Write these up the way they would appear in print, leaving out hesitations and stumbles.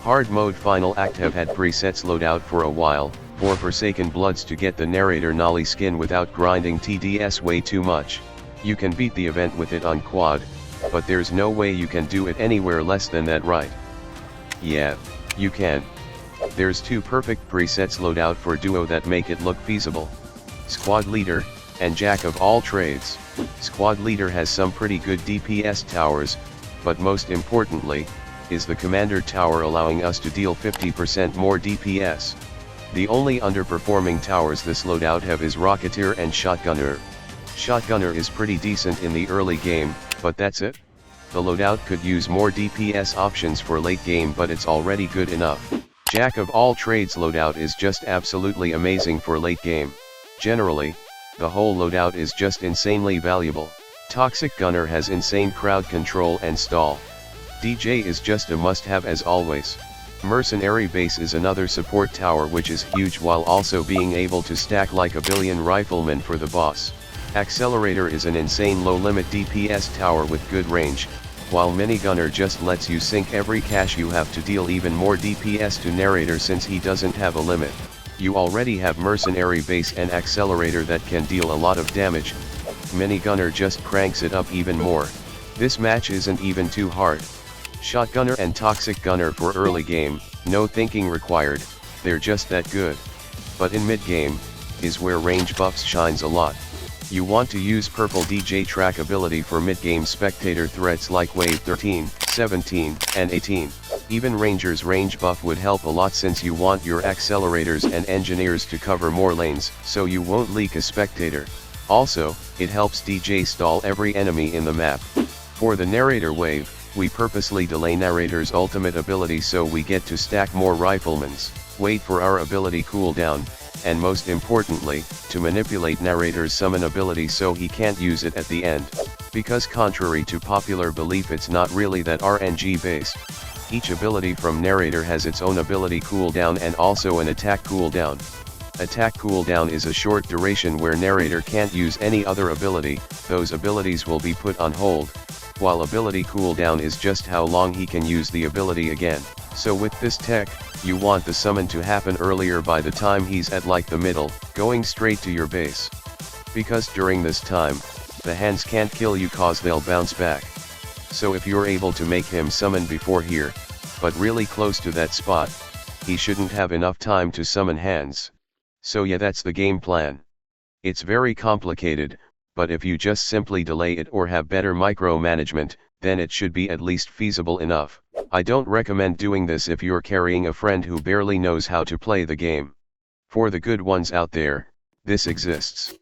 Hard mode final act have had presets loadout for a while, for Forsaken Bloods to get the narrator Nolly skin without grinding TDS way too much. You can beat the event with it on quad, but there's no way you can do it anywhere less than that, right? Yeah, you can. There's two perfect presets loadout for duo that make it look feasible. Squad Leader, and Jack of all trades. Squad Leader has some pretty good DPS towers, but most importantly, is the Commander Tower, allowing us to deal 50% more DPS. The only underperforming towers this loadout have is Rocketeer and Shotgunner. Shotgunner is pretty decent in the early game, but that's it. The loadout could use more DPS options for late game, but it's already good enough. Jack of all trades loadout is just absolutely amazing for late game. Generally, the whole loadout is just insanely valuable. Toxic Gunner has insane crowd control and stall. DJ is just a must-have as always. Mercenary Base is another support tower which is huge while also being able to stack like a billion riflemen for the boss. Accelerator is an insane low-limit DPS tower with good range, while Minigunner just lets you sink every cash you have to deal even more DPS to narrator since he doesn't have a limit. You already have Mercenary Base and Accelerator that can deal a lot of damage. Minigunner just cranks it up even more. This match isn't even too hard. Shotgunner and Toxic Gunner for early game, no thinking required, they're just that good. But in mid game, is where range buffs shines a lot. You want to use Purple DJ track ability for mid game spectator threats like wave 13, 17, and 18. Even Ranger's range buff would help a lot since you want your accelerators and engineers to cover more lanes, so you won't leak a spectator. Also, it helps DJ stall every enemy in the map. For the narrator wave, we purposely delay narrator's ultimate ability so we get to stack more riflemans, wait for our ability cooldown, and most importantly, to manipulate narrator's summon ability so he can't use it at the end. Because contrary to popular belief, it's not really that RNG based. Each ability from narrator has its own ability cooldown and also an attack cooldown. Attack cooldown is a short duration where narrator can't use any other ability, those abilities will be put on hold, while ability cooldown is just how long he can use the ability again. So with this tech, you want the summon to happen earlier by the time he's at like the middle, going straight to your base. Because during this time, the hands can't kill you cause they'll bounce back. So if you're able to make him summon before here, but really close to that spot, he shouldn't have enough time to summon hands. So yeah, that's the game plan. It's very complicated, but if you just simply delay it or have better micromanagement, then it should be at least feasible enough. I don't recommend doing this if you're carrying a friend who barely knows how to play the game. For the good ones out there, this exists.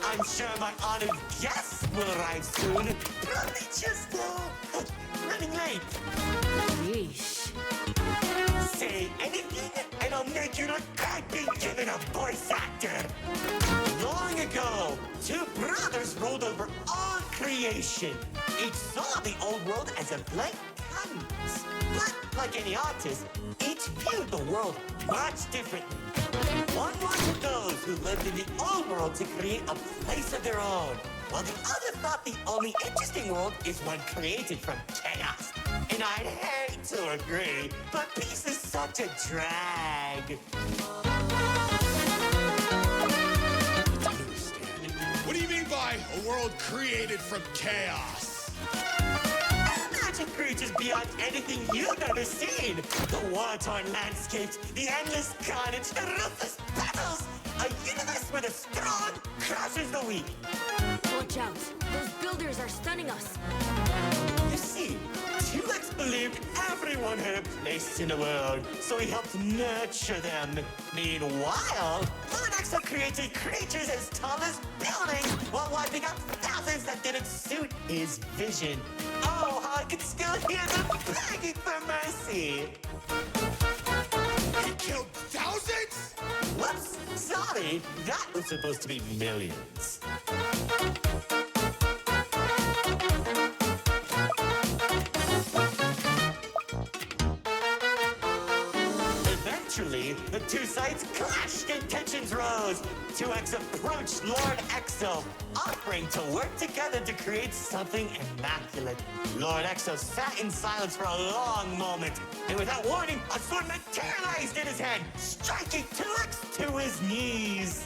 I'm sure my honored guests will arrive soon. Probably just running late. Yeesh. Say anything, and I'll make you look bad being given a voice actor. Long ago, two brothers ruled over all creation. Each saw the old world as a blank canvas. But like any artist, each viewed the world much differently. One wanted those who lived in the old world to create a place of their own, while the other thought the only interesting world is one created from chaos. And I'd hate to agree, but peace is such a drag. What do you mean by a world created from chaos? Imagine creatures beyond anything you've ever seen. The war-torn landscapes, the endless carnage, the ruthless battles, strong crushes the weak. Watch out. Those builders are stunning us. You see, T-Rex believed everyone had a place in the world, so he helped nurture them. Meanwhile, Lord Exo created creatures as tall as buildings while wiping out thousands that didn't suit his vision. Oh, how I can still hear them begging for mercy. He killed thousands? Whoops, sorry, that was supposed to be millions. Eventually, the two sides clashed and tensions rose. 2X approached Lord Exo, offering to work together to create something immaculate. Lord Exo sat in silence for a long moment, and without warning, a sword materialized in his hand, striking 2X to his knees.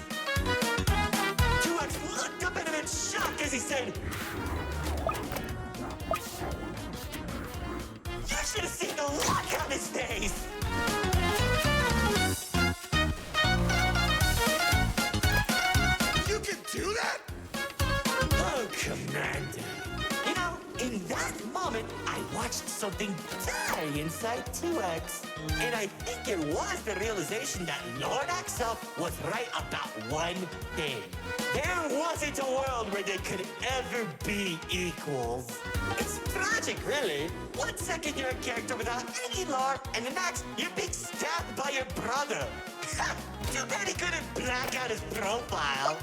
2X looked up at him in shock as he said, "You should have seen the look on his face!" You can do that? Oh, Commander. You know, in that moment, I watched something die inside 2X. And I think it was the realization that Lord Exo was right about one thing. There wasn't a world where they could ever be equals. It's tragic, really. 1 second you're a character without any lore, and the next you're being stabbed by your brother. Too bad he couldn't black out his profile.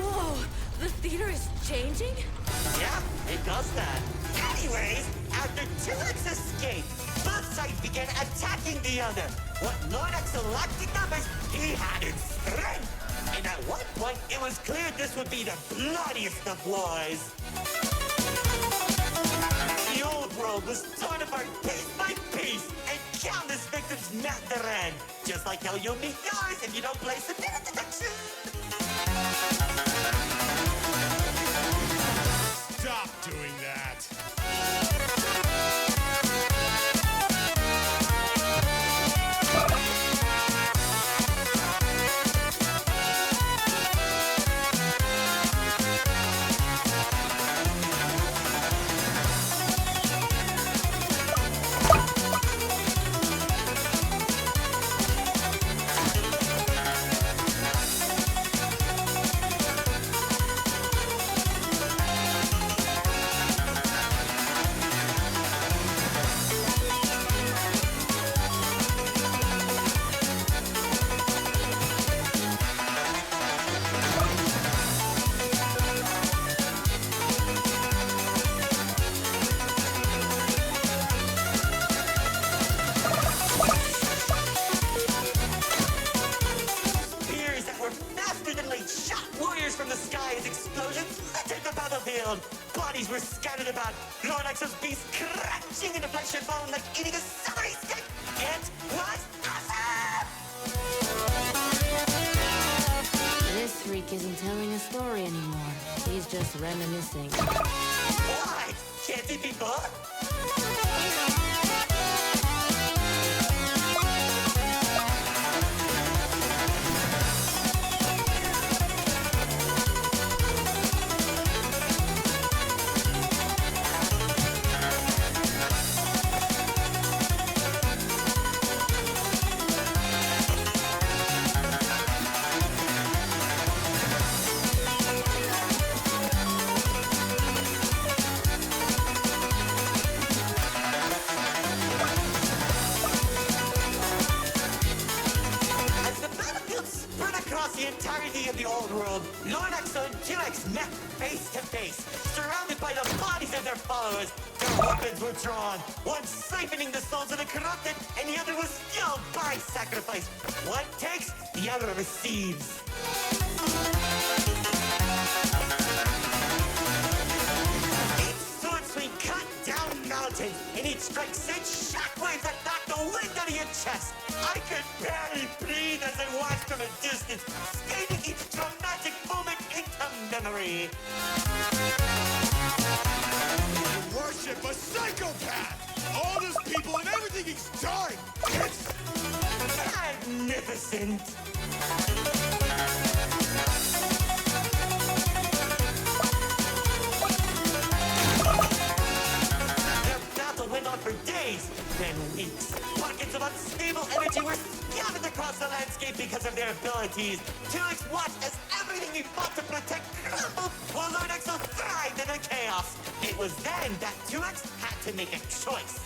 Whoa, the theater is changing? Yeah, it does that. Anyways, after 2X escaped, both sides began attacking the other. What Lord Exo lacked in numbers, he had in strength. And at one point, it was clear this would be the bloodiest of wars. The old world was torn apart piece by piece, and countless victims met their end. Just like how you'll meet yours if you don't place the minute detection. Stop doing that. Spears that were faster than light shot warriors from the sky as explosions littered the battlefield. Bodies were scattered about. Lord Exo's beast crashing into flesh and bone like eating a celery stick. It was awesome! This freak isn't telling a story anymore. He's just reminiscing. What? Can't it be both? entirety of the old world, Lord Exo and 2X met face to face, surrounded by the bodies of their followers. Their weapons were drawn, one siphoning the souls of the corrupted, and the other was fueled by sacrifice. One takes, the other receives. Each sword swing cut down mountains, and each strike sent shockwaves that knocked the wind out of your chest. I could barely breathe as I watched from a distance, scaling each dramatic moment into memory. You worship a psychopath! All those people and everything he's done! It's Magnificent! Their battle went on for days, then weeks. Pockets of unstable energy were scattered across the landscape because of their abilities. 2X watched as everything he fought to protect crumbled, while Lord Exo thrived in the chaos. It was then that 2X had to make a choice.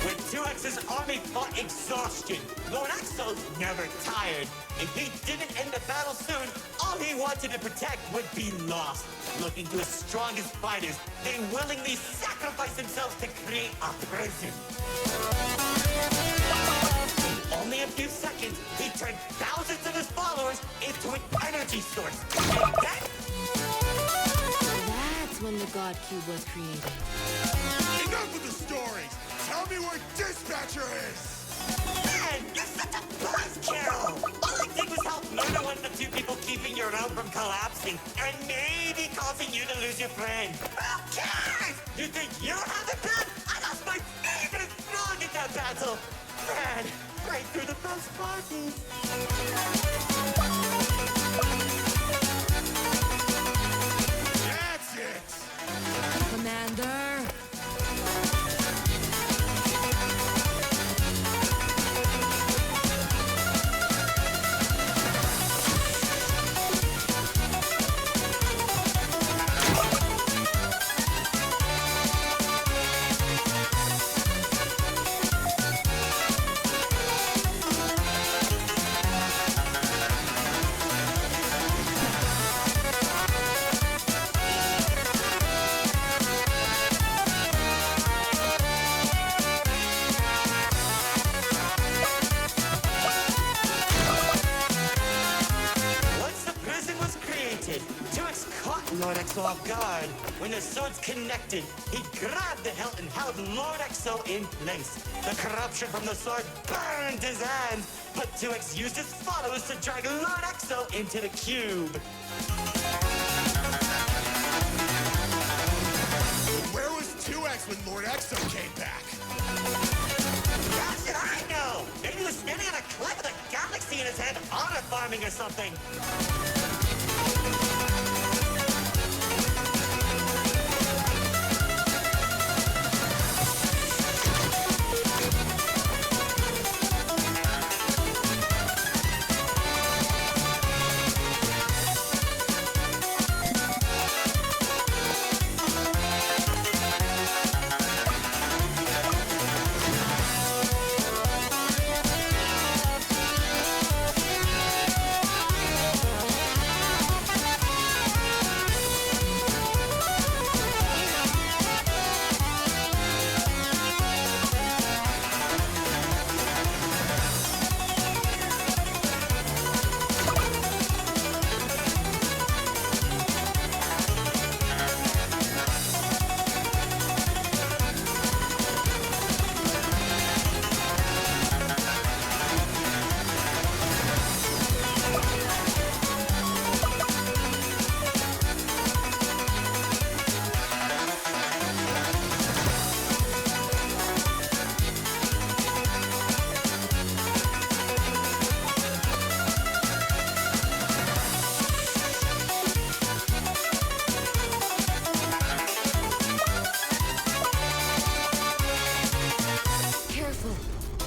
When 2X's army fought exhaustion, Lord Exo never tired. If he didn't end the battle soon, all he wanted to protect would be lost. Looking to his strongest fighters, they willingly sacrificed themselves to create a prison. In only a few seconds, he turned thousands of his followers into an energy source. And then That's when the God Cube was created. enough of the stories! Tell me where Dispatcher is! Man, you're such a buzzkill! All I did was help murder one of the two people keeping your realm from collapsing, and maybe causing you to lose your friend. Who cares? You think you have it bad? I lost my favorite frog in that battle! Man, right through the best parties. That's it! Commander! Lord Exo off guard. When the swords connected, he grabbed the hilt and held Lord Exo in place. The corruption from the sword burned his hands, but 2X used his followers to drag Lord Exo into the cube. Where was 2X when Lord Exo came back? How should I know? Maybe he was standing on a cliff with a galaxy in his hand, honor farming or something.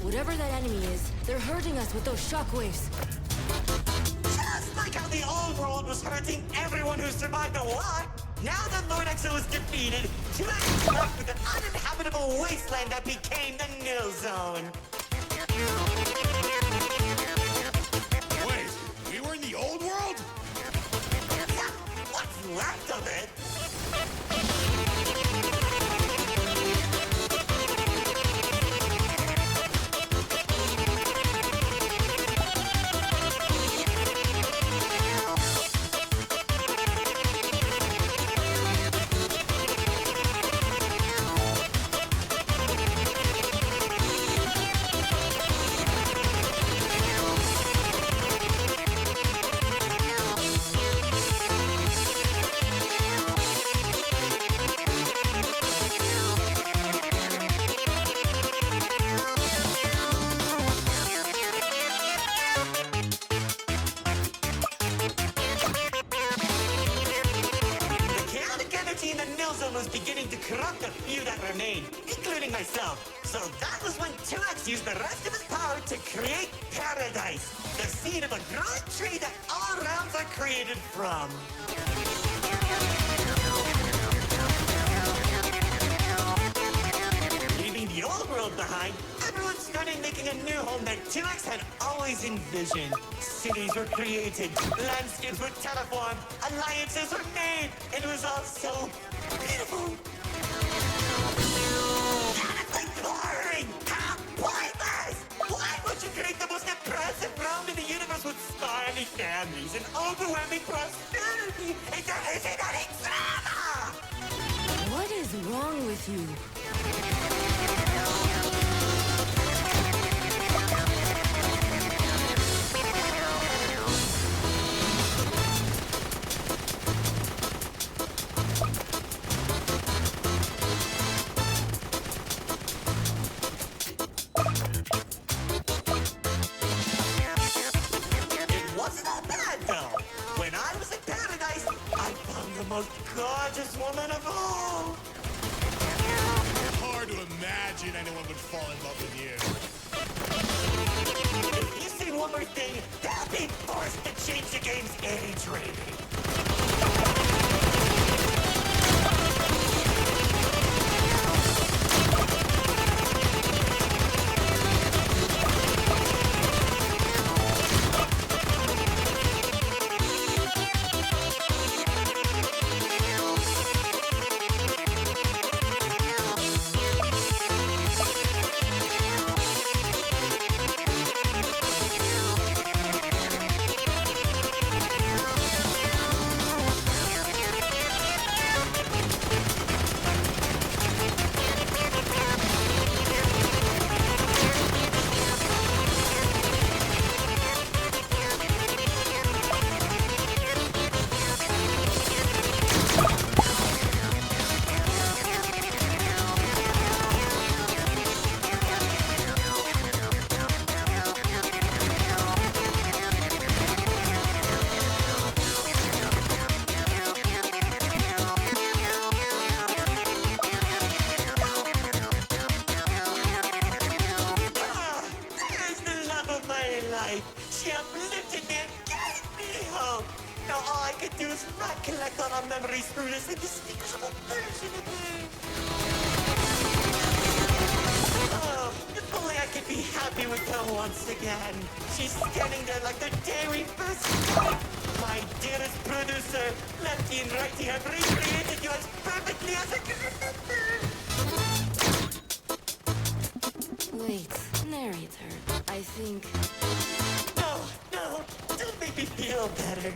Whatever that enemy is, they're hurting us with those shockwaves. Just like how the old world was hurting everyone who survived the war, now that Lord Exo was defeated, 2X is left with an uninhabitable wasteland that became the Nil Zone. Wait, we were in the old world? Yeah, what's left of it? The chaotic energy in the Nil Zone was beginning to corrupt the few that remained, including myself. So that was when 2X used the rest of his power to create Paradise, the seed of a growing tree that all realms are created from. Leaving the old world behind, everyone started making a new home that 2X had always envisioned. Cities were created, landscapes were terraformed, alliances were made. It was all so beautiful. Honestly boring! How pointless! Why would you create the most impressive realm in the universe with spiny families and overwhelming prosperity? There isn't any drama! What is wrong with you? It wasn't all bad though. When I was in Paradise, I found the most gorgeous woman of all. Hard to imagine anyone would fall in love with you. If you say one more thing, they'll be forced to change the game's age rating. There's the love of my life. She uplifted me and gave me hope. Now all I could do is recollect all our memories through this indistinguishable version of her. Oh, if only I could be happy with her once again. She's standing there like the day we first met. My dearest producer, Lefty and Righty have recreated you as perfectly as I can remember. Wait, narrator. I think... No, no, don't make me feel better.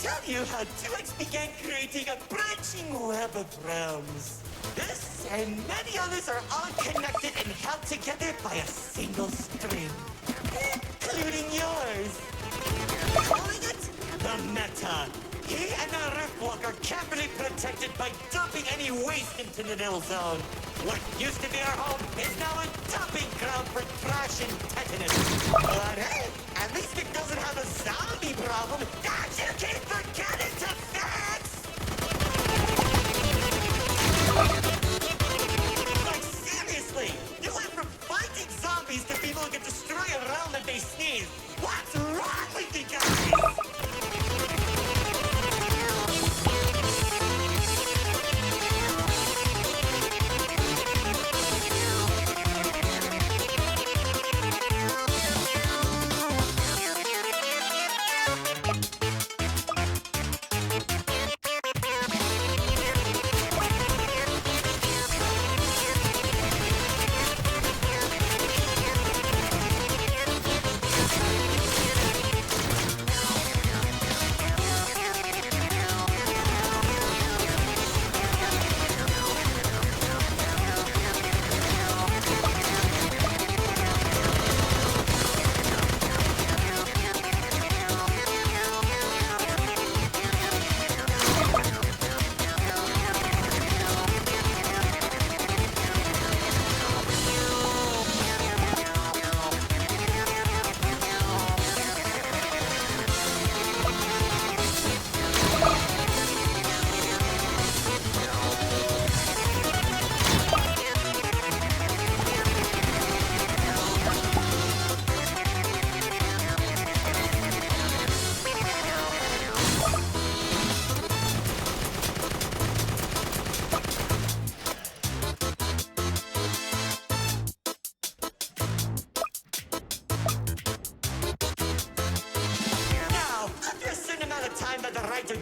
tell you how 2X began creating a branching web of realms. This and many others are all connected and held together by a single string, including yours. Calling it the Meta. He and the Riftwalk are carefully protected by dumping any waste into the Nil Zone. What used to be our home is now a dumping ground for trash and tetanus. But hey, at least it doesn't have a zombie problem that you can forget it to fix! Like seriously, you went from fighting zombies to people who can destroy a realm if they sneeze. What's wrong with you guys?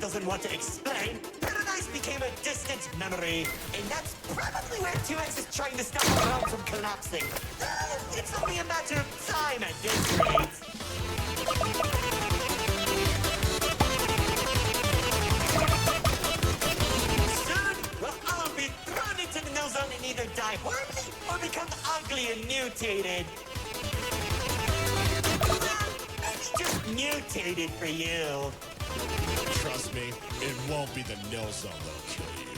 Doesn't want to explain, Paradise became a distant memory, and that's probably where 2X is trying to stop the realm from collapsing. It's only a matter of time at this rate. Soon, we'll all be thrown into the Nil Zone and either die horribly or become ugly and mutated. Well, maybe just mutated for you. Trust me, it won't be the Nil Zone that'll kill you.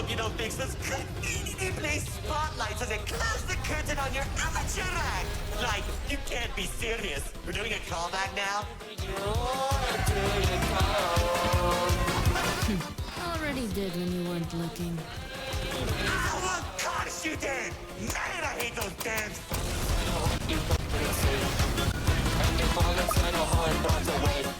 You don't fix this conveniently placed spotlights as it closes the curtain on your amateur act. Like, you can't be serious. We're doing a callback now? Already did when you weren't looking. Oh, of course you did! Man, I hate those dance! And you fall inside a heart, runs away.